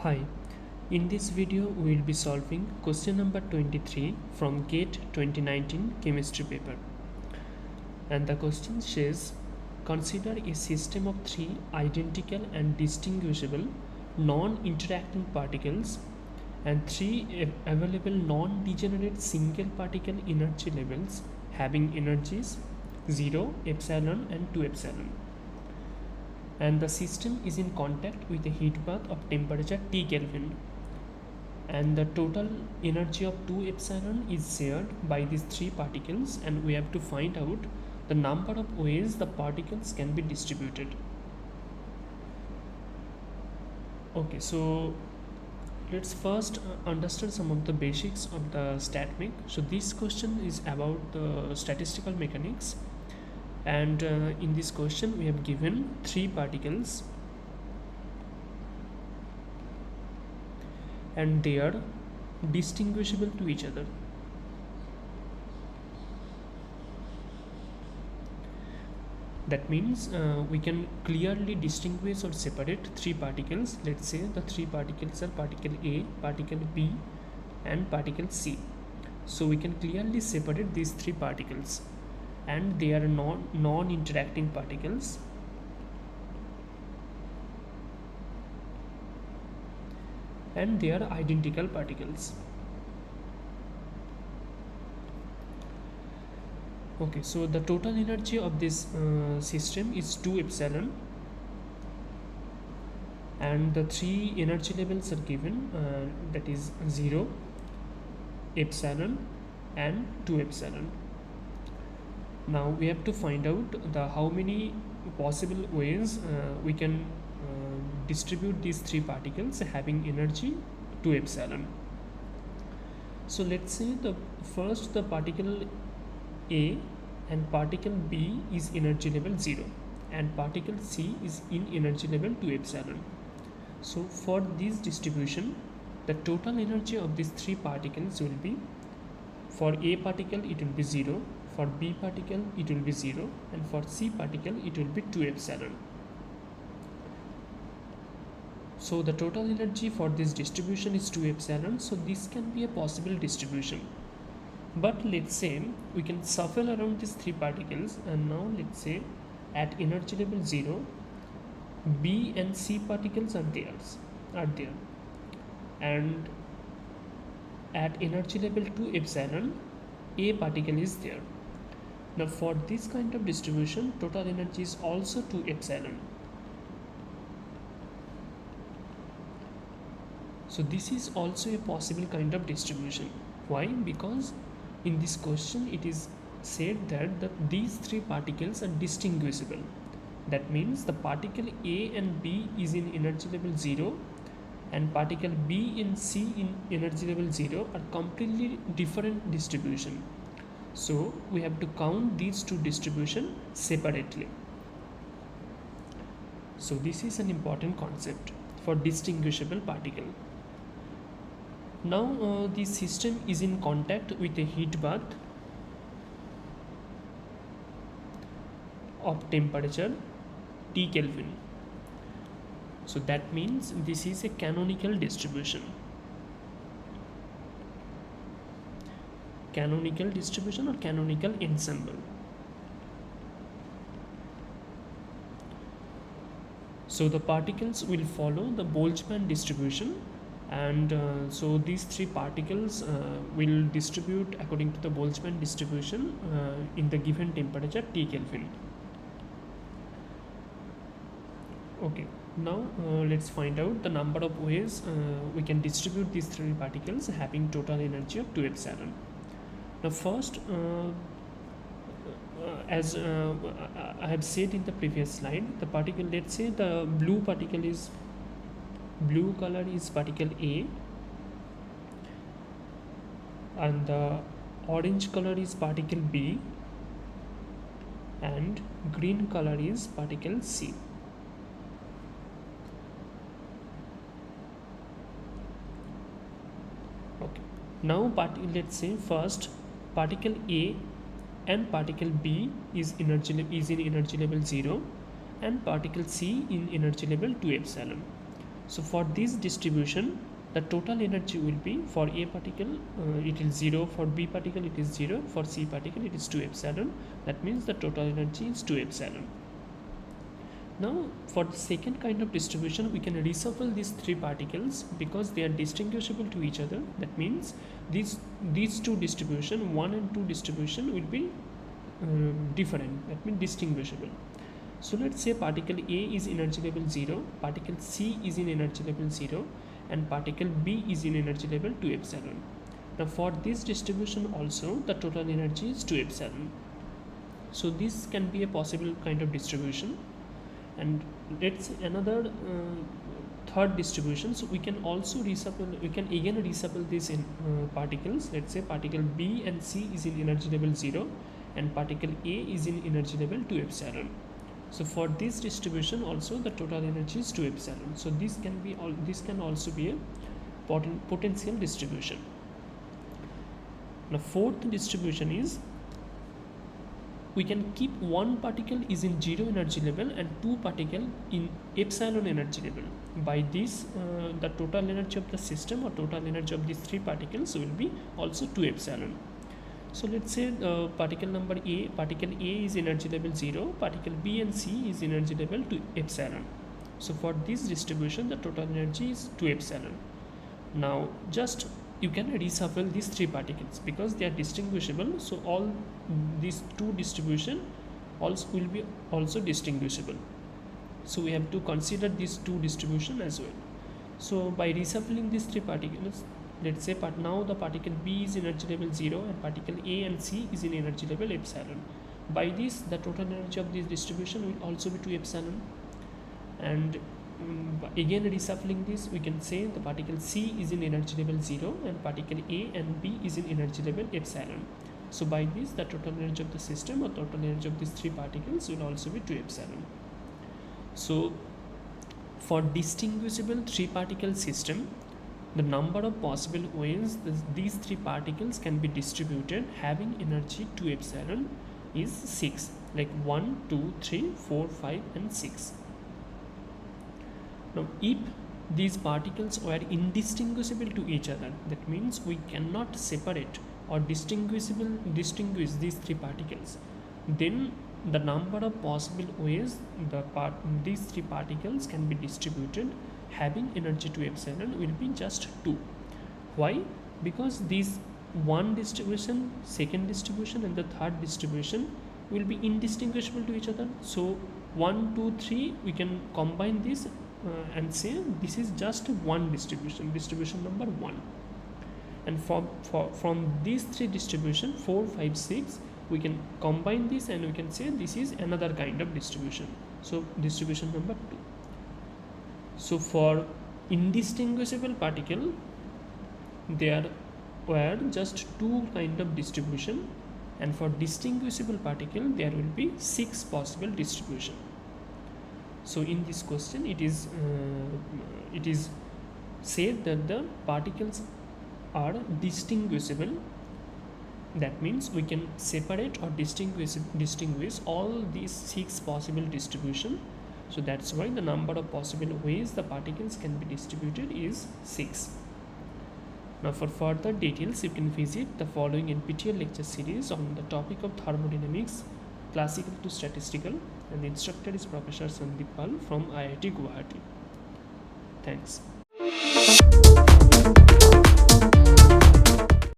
Hi, in this video we will be solving question number 23 from GATE 2019 chemistry paper. And the question says, consider a system of three identical and distinguishable non-interacting particles and three available non-degenerate single particle energy levels having energies 0, epsilon and 2 epsilon. And the system is in contact with a heat bath of temperature T Kelvin, and the total energy of 2 epsilon is shared by these three particles, and we have to find out the number of ways the particles can be distributed. Okay, so let's first understand some of the basics of the StatMech. So this question is about the statistical mechanics, and in this question we have given three particles and they are distinguishable to each other. That means we can clearly distinguish or separate three particles. Let's say the three particles are particle A, particle B and particle C. So we can clearly separate these three particles, and they are non-interacting particles, and they are identical particles. Okay, so the total energy of this system is 2 epsilon, and the three energy levels are given, that is 0, epsilon and 2 epsilon. Now we have to find out the how many possible ways we can distribute these three particles having energy 2 epsilon. So let's say the particle A and particle B is energy level 0 and particle C is in energy level 2 epsilon. So for this distribution, the total energy of these three particles will be, for A particle it will be 0, for B particle it will be 0, and for C particle it will be 2 epsilon. So the total energy for this distribution is 2 epsilon, so this can be a possible distribution. But let's say we can shuffle around these three particles, and now let's say at energy level 0, B and C particles are there, and at energy level 2 epsilon, A particle is there. Now for this kind of distribution, total energy is also 2 epsilon. So this is also a possible kind of distribution. Why? Because in this question it is said that these three particles are distinguishable. That means the particle A and B is in energy level 0 and particle B and C in energy level 0 are completely different distribution. So we have to count these two distributions separately. So this is an important concept for distinguishable particle. Now the system is in contact with a heat bath of temperature T Kelvin. So that means this is a canonical distribution. Canonical distribution or canonical ensemble. So the particles will follow the Boltzmann distribution, and so these three particles will distribute according to the Boltzmann distribution in the given temperature T Kelvin. Okay, now let's find out the number of ways we can distribute these three particles having total energy of 2 epsilon. Now first, as I have said in the previous slide, the particle, let's say the blue color is particle A, and the orange color is particle B, and green color is particle C. Okay, now let's say first particle A and particle B is in energy level 0 and particle C in energy level 2 epsilon. So for this distribution, the total energy will be, for A particle it is 0, for B particle it is 0, for C particle it is 2 epsilon. That means the total energy is 2 epsilon. Now for the second kind of distribution, we can reshuffle these three particles because they are distinguishable to each other. That means these two distribution, 1 and 2 distribution, will be different. That means distinguishable. So let's say particle A is energy level 0, particle C is in energy level 0, and particle B is in energy level 2 epsilon. Now for this distribution also, the total energy is 2 epsilon. So this can be a possible kind of distribution. And let's another third distribution. So we can also reshuffle, we can again reshuffle these in particles. Let's say particle B and C is in energy level 0, and particle A is in energy level 2 epsilon. So for this distribution also, the total energy is 2 epsilon. So this can also be a potential distribution. Now fourth distribution is, we can keep one particle is in 0 energy level and two particle in epsilon energy level. By this the total energy of the system, or total energy of these three particles, will be also 2 epsilon. So let's say particle number A, particle A is energy level 0, particle B and C is energy level 2 epsilon. So for this distribution, the total energy is 2 epsilon. Now just you can reshuffle these three particles because they are distinguishable. So all these two distribution also will be also distinguishable. So we have to consider these two distribution as well. So by reshuffling these three particles, let's say now the particle B is energy level 0 and particle A and C is in energy level epsilon. By this, the total energy of this distribution will also be 2 epsilon. And again reshuffling this, we can say the particle C is in energy level 0 and particle A and B is in energy level epsilon. So by this, the total energy of the system, or total energy of these three particles, will also be 2 epsilon. So for distinguishable three particle system, the number of possible ways these three particles can be distributed having energy 2 epsilon is 6, like 1, 2, 3, 4, 5 and 6. Now if these particles were indistinguishable to each other, that means we cannot separate or distinguish these three particles, then the number of possible ways these three particles can be distributed having energy 2 epsilon will be just 2. Why? Because these one distribution, second distribution and the third distribution will be indistinguishable to each other. So 1, 2, 3, we can combine this and say this is just one distribution number 1. And from these three distribution, 4, 5, 6, we can combine this and we can say this is another kind of distribution. So distribution number 2. So for indistinguishable particle, there were just 2 kind of distribution, and for distinguishable particle there will be 6 possible distribution. So in this question, it is said that the particles are distinguishable. That means we can separate or distinguish all these 6 possible distribution. So that's why the number of possible ways the particles can be distributed is 6. Now for further details, you can visit the following NPTEL lecture series on the topic of thermodynamics, classical to statistical, and the instructor is Professor Sandeep Pal from IIT Guwahati. Thanks.